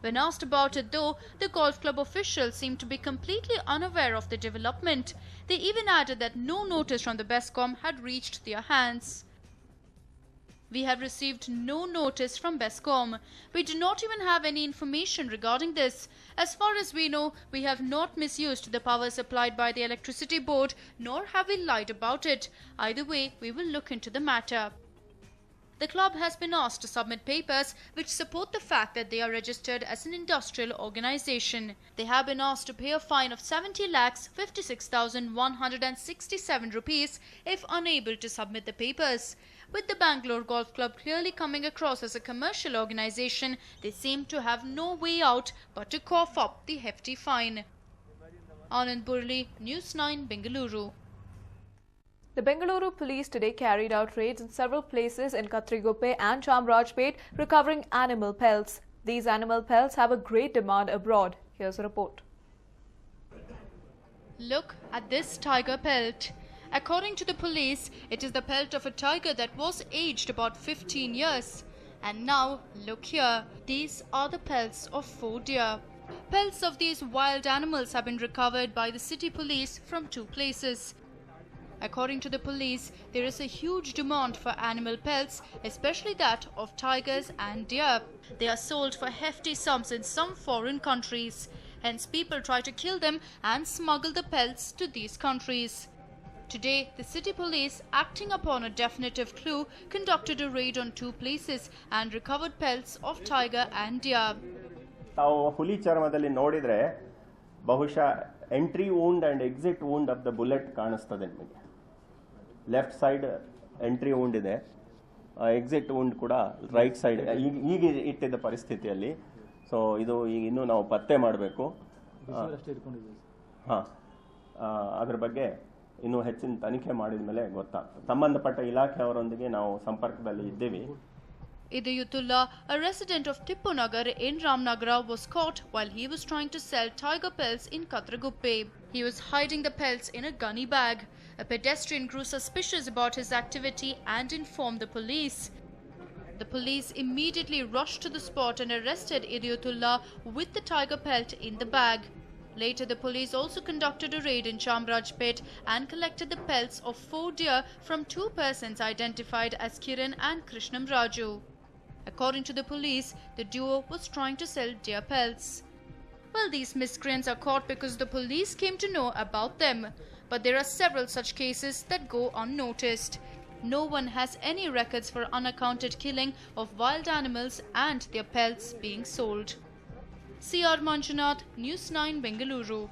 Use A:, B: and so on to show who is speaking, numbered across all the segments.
A: When asked about it though, the golf club officials seemed to be completely unaware of the development. They even added that no notice from the Bescom had reached their hands. We have received no notice from Bescom. We do not even have any information regarding this. As far as we know, we have not misused the power supplied by the electricity board, nor have we lied about it. Either way, we will look into the matter. The club has been asked to submit papers which support the fact that they are registered as an industrial organization. They have been asked to pay a fine of 70,56,167 rupees if unable to submit the papers. With the Bangalore Golf Club clearly coming across as a commercial organization, they seem to have no way out but to cough up the hefty fine. Anand Burli, News 9, Bengaluru.
B: The Bengaluru police today carried out raids in several places in Katriguppe and Chamrajpet, recovering animal pelts. These animal pelts have a great demand abroad. Here's a report.
A: Look at this tiger pelt. According to the police, it is the pelt of a tiger that was aged about 15 years. And now, look here, these are the pelts of 4 deer. Pelts of these wild animals have been recovered by the city police from 2 places. According to the police, there is a huge demand for animal pelts, especially that of tigers and deer. They are sold for hefty sums in some foreign countries. Hence, people try to kill them and smuggle the pelts to these countries. Today, the city police, acting upon a definitive clue, conducted a raid on 2 places and recovered pelts of tiger and deer.
C: ತಾವು ಹುಲಿ ಚರ್ಮದಲ್ಲಿ ನೋಡಿದ್ರೆ ಬಹುಶಃ entry wound and exit wound of the bullet ಕಾಣಿಸ್ತದೆ ನಿಮಗೆ. Left side entry wound ಇದೆ, exit wound ಕೂಡ right side ಈಗ ಇಟ್ಟಿದ್ದ ಪರಿಸ್ಥಿತಿಯಲ್ಲಿ. ಸೊ ಇದು ಈಗ ಇನ್ನೂ ನಾವು ಪತ್ತೆ ಮಾಡಬೇಕು. ಹಾಂ, ಅದ್ರ ಬಗ್ಗೆ ಇನ್ನೂ ಹೆಚ್ಚಿನ ತನಿಖೆ ಮಾಡಿದ ಮೇಲೆ ಗೊತ್ತಾಗ್ತದೆ. ಸಂಬಂಧಪಟ್ಟ ಇಲಾಖೆಯವರೊಂದಿಗೆ ನಾವು ಸಂಪರ್ಕದಲ್ಲಿ ಇದ್ದೀವಿ.
A: Idayatullah, a resident of Tippunagar in Ramnagara, was caught while he was trying to sell tiger pelts in Katriguppe. He was hiding the pelts in a gunny bag. A pedestrian grew suspicious about his activity and informed the police. The police immediately rushed to the spot and arrested Idayatullah with the tiger pelt in the bag. Later, the police also conducted a raid in Chamrajpet and collected the pelts of 4 deer from 2 persons identified as Kiran and Krishnam Raju. According to the police, the duo was trying to sell deer pelts. Well, these miscreants are caught because the police came to know about them. But there are several such cases that go unnoticed. No one has any records for unaccounted killing of wild animals and their pelts being sold. C.R. Manjunath, News 9, Bengaluru.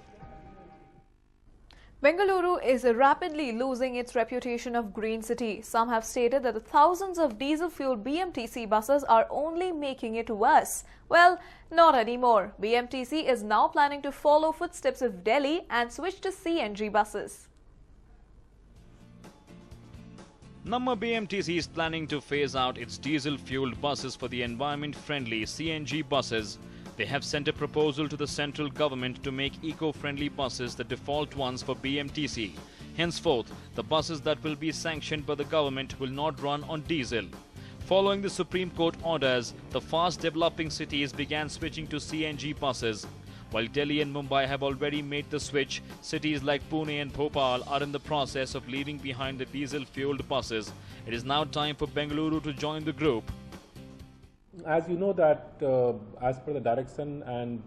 B: Bengaluru is rapidly losing its reputation of green city. Some have stated that the thousands of diesel-fueled BMTC buses are only making it worse. Well, not anymore. BMTC is now planning to follow footsteps of Delhi and switch to CNG buses.
D: Namma BMTC is planning to phase out its diesel-fueled buses for the environment-friendly CNG buses. They have sent a proposal to the central government to make eco-friendly buses the default ones for BMTC. Henceforth, the buses that will be sanctioned by the government will not run on diesel. Following the Supreme Court orders, the fast-developing cities began switching to CNG buses. While Delhi and Mumbai have already made the switch, cities like Pune and Bhopal are in the process of leaving behind the diesel-fueled buses. It is now time for Bengaluru to join the group.
E: As you know that as per the direction and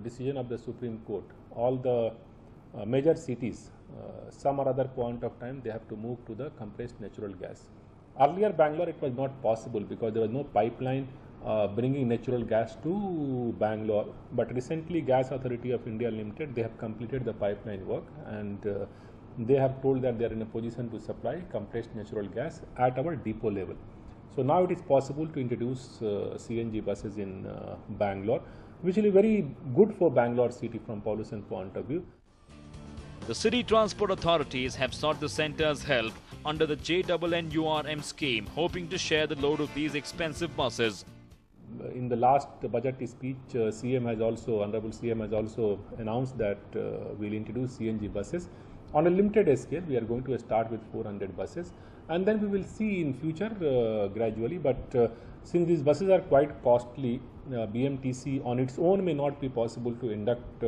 E: decision of the Supreme Court, all the major cities, some or other point of time, they have to move to the compressed natural gas. Earlier Bangalore, it was not possible because there was no pipeline bringing natural gas to Bangalore. But recently Gas Authority of India Limited, they have completed the pipeline work and they have told that they are in a position to supply compressed natural gas at our depot level. So now it is possible to introduce CNG buses in Bangalore, which will be very good for Bangalore city from pollution point of view.
D: The city transport authorities have sought the centre's help under the JNNURM scheme, hoping to share the load of these expensive buses.
E: In the last budget speech, Honorable CM has also announced that we'll introduce CNG buses. On a limited scale, we are going to start with 400 buses and then we will see in future gradually. But since these buses are quite costly, BMTC on its own may not be possible to induct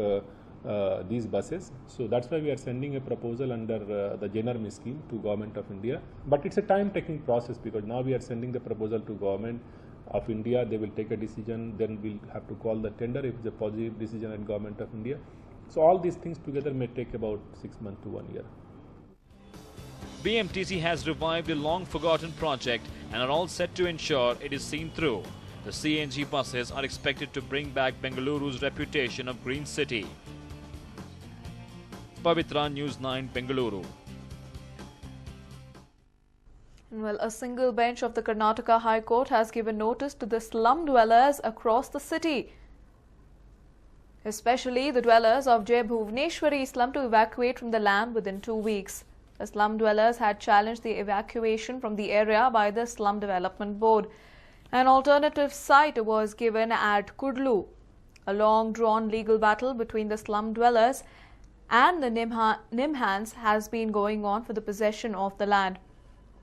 E: these buses. So that's why we are sending a proposal under the Janarmi scheme to Government of India. But it's a time-taking process, because now we are sending the proposal to Government of India. They will take a decision, then we'll have to call the tender if it's a positive decision at Government of India. So all these things together may take about 6 months to 1 year.
D: BMTC has revived a long-forgotten project and are all set to ensure it is seen through. The CNG buses are expected to bring back Bengaluru's reputation of green city. Pavitra, News 9, Bengaluru.
B: Well, a single bench of the Karnataka High Court has given notice to the slum dwellers across the city, especially the dwellers of Jai Bhuvaneshwari slum, to evacuate from the land within 2 weeks. The slum dwellers had challenged the evacuation from the area by the Slum Development Board. An alternative site was given at Kudlu. A long-drawn legal battle between the slum dwellers and the Nimhans has been going on for the possession of the land.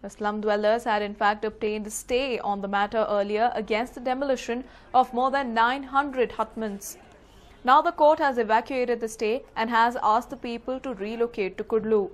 B: The slum dwellers had in fact obtained a stay on the matter earlier against the demolition of more than 900 hutments. Now the court has evacuated the stay and has asked the people to relocate to Kudlu.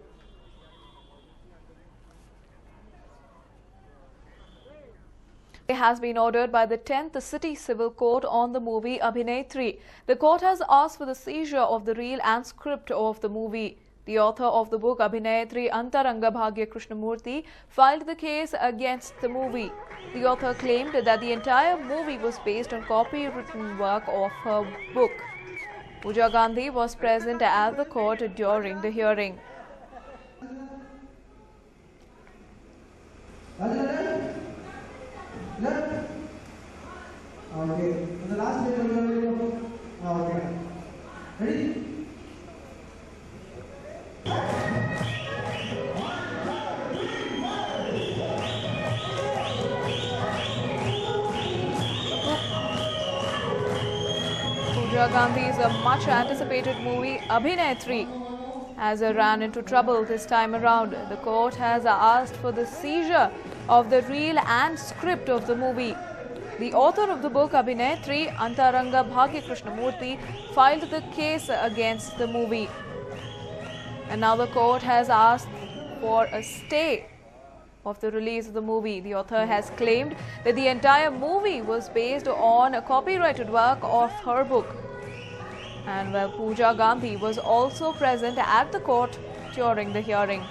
B: It has been ordered by the 10th City Civil Court on the movie Abhinetri. The court has asked for the seizure of the reel and script of the movie. The author of the book Abhinetri, Antaranga Bhagya Krishnamurthy, filed the case against the movie. The author claimed that the entire movie was based on copywritten work of her book. Pooja Gandhi was present at the court during the hearing.
F: Okay. The last bit okay. Ready?
B: Pooja Gandhi's much anticipated movie Abhinetri has ran into trouble this time around. The court has asked for the seizure of the reel and script of the movie. The author of the book Abhinetri, Antaranga Bhagya Krishnamurthy, filed the case against the movie. And now the court has asked for a stay of the release of the movie. The author has claimed that the entire movie was based on a copyrighted work of her book. And well, Pooja Gandhi was also present at the court during the hearing.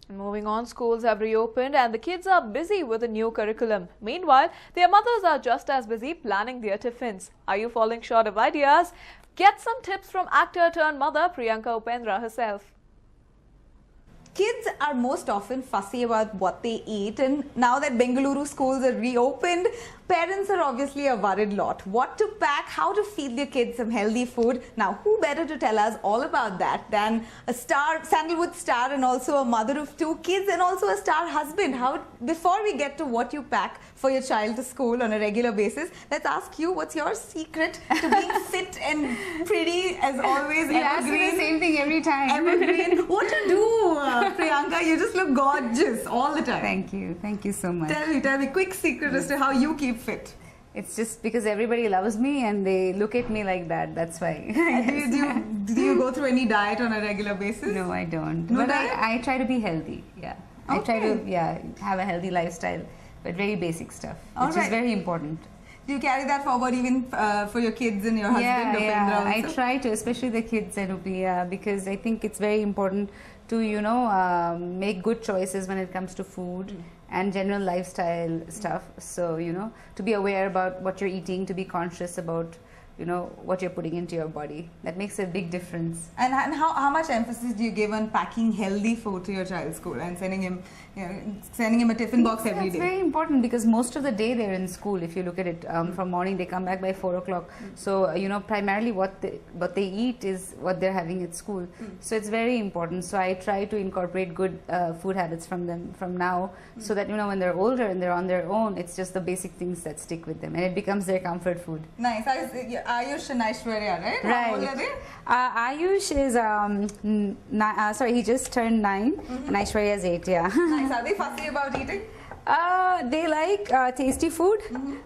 B: And moving on, schools have reopened and the kids are busy with a new curriculum. Meanwhile, their mothers are just as busy planning their tiffins. Are you falling short of ideas? Get some tips from actor-turned-mother Priyanka Upendra herself.
G: Kids are most often fussy about what they eat, and now that Bengaluru schools are reopened, parents are obviously a worried lot. What to pack, how to feed their kids some healthy food. Now, who better to tell us all about that than a Sandalwood star and also a mother of 2 kids and also a star husband. Before we get to what you pack for your child to school on a regular basis, let's ask you, what's your secret to being fit and pretty as always?
H: You ask me the same thing every time.
G: Evergreen. What to do, Priyanka? You just look gorgeous all the time.
H: Thank you so much.
G: Tell me, quick secret as to how you keep fit.
H: It's just because everybody loves me and they look at me like that. That's why.
G: Do you go through any diet on a regular basis?
H: No, I don't.
G: No
H: but
G: diet?
H: I try to be healthy. Yeah.
G: Okay.
H: I try to have a healthy lifestyle, but very basic stuff, which
G: Alright.
H: is very important.
G: Do you carry that forward even for your kids and your husband?
H: Yeah. I
G: also?
H: try to, especially the kids, because I think it's very important to, make good choices when it comes to food and general lifestyle stuff. So, to be aware about what you're eating, to be conscious about, you know, what you're putting into your body. That makes a big difference.
G: And how much emphasis do you give on packing healthy food to your child's school and sending him, sending him a tiffin box every
H: It's
G: day?
H: very important because most of the day they're in school. If you look at it, from morning they come back by 4 o'clock. So you know, primarily what they eat is what they're having at school. So it's very important. So I try to incorporate good food habits from them from now, so that you know when they're older and they're on their own, it's just the basic things that stick with them, and it becomes their comfort food.
G: Nice. Ayush and Aishwarya, right?
H: Right.
G: How old are they?
H: Ayush is sorry, he just turned 9, and Aishwarya is 8. Yeah.
G: Nice. Are they fussy about eating?
H: They like tasty food,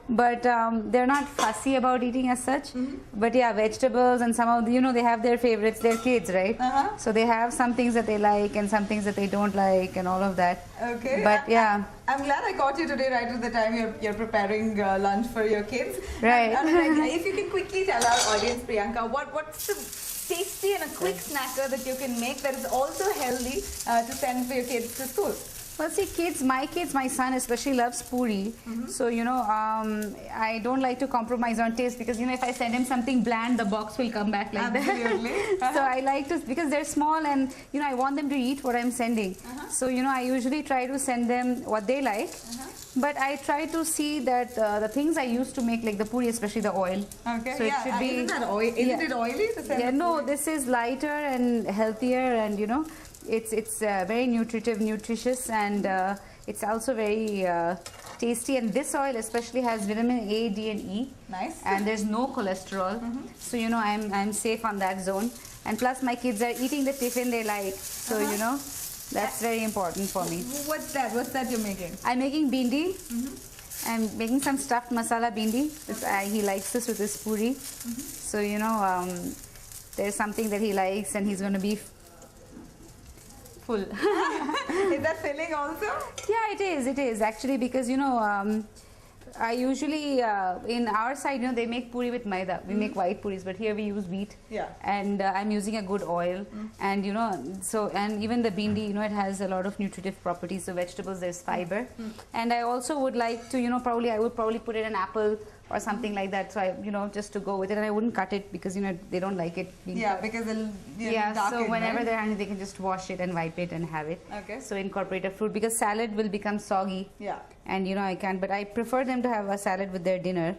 H: but they're not fussy about eating as such. But yeah, vegetables and some of the, you know, they have their favorites. They're kids, right? So they have some things that they like and some things that they don't like and all of that.
G: Okay.
H: But yeah.
G: I'm glad I caught you today right at the time you're preparing lunch for your kids.
H: Right.
G: And if you can quickly tell our audience, Priyanka, what's the tasty and a quick snacker that you can make that is also healthy to send for your kids to school?
H: Well, see, my son especially loves puri. So, you know, I don't like to compromise on taste because, you know, if I send him something bland, the box will come back like
G: Absolutely.
H: that. So I like to, because they're small and, you know, I want them to eat what I'm sending. So, you know, I usually try to send them what they like. But I try to see that the things I used to make, like the puri, especially the oil.
G: Okay,
H: So
G: yeah.
H: it should be.
G: Isn't it oily to send
H: Yeah,
G: the
H: no,
G: puri?
H: this is lighter and healthier, and you know, it's very nutritious, and it's also very tasty. And this oil especially has vitamin A, D, and E.
G: Nice.
H: And there's no cholesterol, so you know I'm safe on that zone. And plus, my kids are eating the tiffin they like, so you know. That's very important for me.
G: What's that? What's that you're making?
H: I'm making bindi. I'm making some stuffed masala bindi. He likes this with his puri. So, you know, there's something that he likes and he's going to be full.
G: Is that filling also?
H: Yeah, it is actually, because, you know, I usually, in our side, you know, they make puri with maida. We make white puris, but here we use wheat.
G: Yeah.
H: And I'm using a good oil. And, you know, so, and even the bindi, you know, it has a lot of nutritive properties. So vegetables, there's fiber. And I also would like to, you know, I would probably put in an apple or something like that. So I, you know, just to go with it. And I wouldn't cut it because, you know, they don't like it being
G: Yeah,
H: cut.
G: because it'll
H: Yeah,
G: darken,
H: so whenever
G: right?
H: they're hungry, they can just wash it and wipe it and have it.
G: Okay.
H: So incorporate a fruit, because salad will become soggy.
G: Yeah.
H: And you know, I can't, but I prefer them to have a salad with their dinner.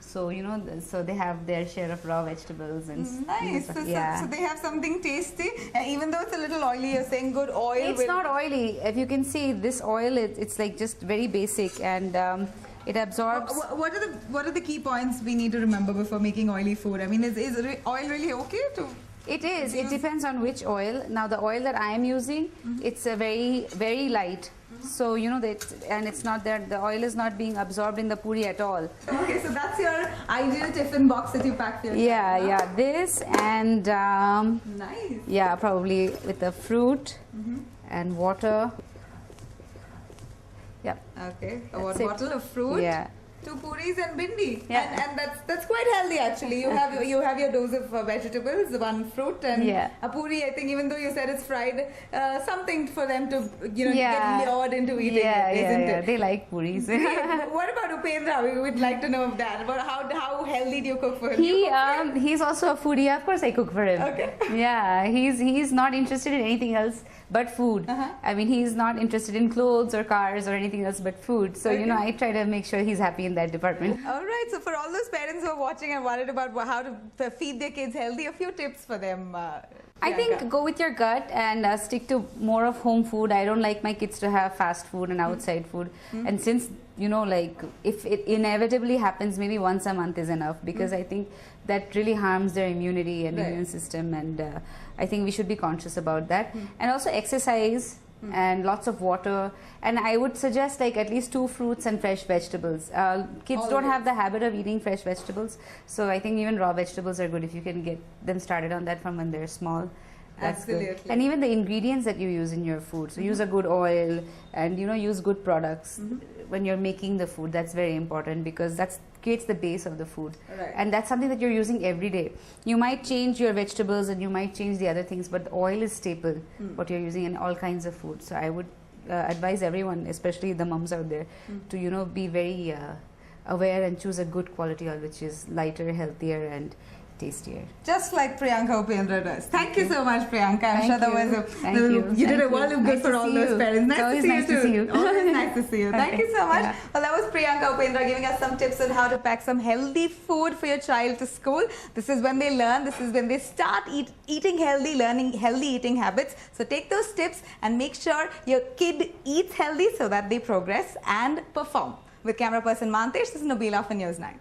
H: So, you know, so they have their share of raw vegetables and
G: Nice.
H: stuff.
G: So
H: Yeah.
G: they have something tasty, even though it's a little oily. You're saying good oil.
H: It's not oily. If you can see, this oil, it's like just very basic, and it absorbs.
G: What are the key points we need to remember before making oily food? I mean, is oil really okay to?
H: It is. It depends on which oil. Now, the oil that I am using, it's a very light. So, you know, and it's not that the oil is not being absorbed in the puri at all.
G: Okay, so that's your ideal tiffin box that you pack for your
H: Yeah,
G: child,
H: yeah. This and
G: Nice.
H: yeah, probably with the fruit and water. Yeah.
G: Okay, a
H: That's it.
G: bottle of fruit.
H: Yeah.
G: 2 puris and bindi.
H: Yeah.
G: And that's quite healthy actually. You have your dose of vegetables, 1 fruit, and
H: Yeah.
G: a puri. I think even though you said it's fried, something for them to
H: Yeah.
G: get lured into eating
H: Yeah,
G: it, isn't it?
H: They like puris.
G: What about Upendra? We would like to know of that. About how healthy do you cook for him? Do you cook for him?
H: He's also a foodie. Of course, I cook for him.
G: Okay.
H: Yeah, he's not interested in anything else but food. I mean, he's not interested in clothes or cars or anything else but food. So, you know, I try to make sure he's happy in that department.
G: All right. So for all those parents who are watching and worried about how to feed their kids healthy, a few tips for them.
H: I
G: Priyanka.
H: think go with your gut and stick to more of home food. I don't like my kids to have fast food and outside food. And since, you know, like if it inevitably happens, maybe once a month is enough, because I think that really harms their immunity and immune system. And I think we should be conscious about that. And also exercise and lots of water. And I would suggest like at least 2 fruits and fresh vegetables. Kids don't have the habit of eating fresh vegetables. So I think even raw vegetables are good if you can get them started on that from when they're small. That's good.
G: Absolutely.
H: And even the ingredients that you use in your food. So use a good oil and, you know, use good products when you're making the food. That's very important because that creates the base of the food.
G: Right.
H: And that's something that you're using every day. You might change your vegetables and you might change the other things, but the oil is staple, what you're using in all kinds of food. So I would advise everyone, especially the mums out there, to, you know, be very aware and choose a good quality oil which is lighter, healthier and tastier.
G: Just like Priyanka Upendra does. Thank you so much, Priyanka. I'm sure that was
H: Thank you.
G: you did a
H: Thank
G: world
H: you.
G: of good
H: Nice
G: for
H: to
G: all
H: see
G: those
H: you.
G: parents. Nice
H: It's always nice to see you.
G: Always nice to see you. Thank
H: Okay.
G: you so much.
H: Yeah.
G: Well, that was Priyanka Upendra giving us some tips on how to pack some healthy food for your child to school. This is when they learn. This is when they start eating healthy, learning healthy eating habits. So take those tips and make sure your kid eats healthy so that they progress and perform. With camera person Mantesh, this is Nabila for News 9.